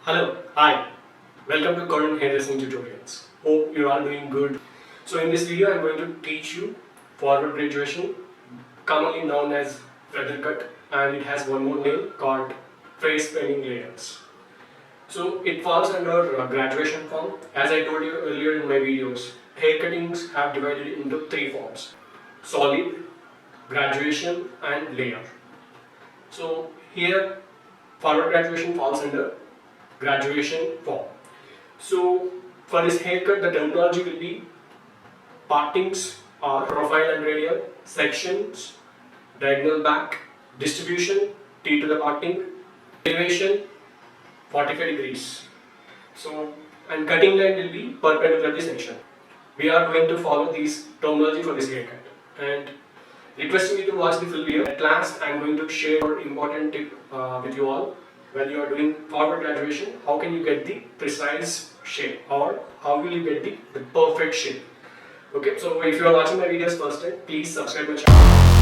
Hello, hi, welcome to Current Hairdressing Tutorials. Hope you are doing good. So in this video I am going to teach you forward graduation, commonly known as feather cut, and it has one more name called face painting layers. So it falls under graduation form. As I told you earlier in my videos, hair cuttings have divided into three forms: solid, graduation and layer. So here forward graduation falls under graduation form. So for this haircut, the terminology will be partings or profile and radial, sections, diagonal back, distribution, T to the parting, elevation, 45 degrees. So, and cutting line will be perpendicular to the section. We are going to follow these terminology for this haircut. And requesting you to watch the full video. At last, I am going to share an important tip with you all. When you are doing forward graduation, how can you get the precise shape, or how will you get the perfect shape? Okay, so if you are watching my videos first time, please subscribe my channel.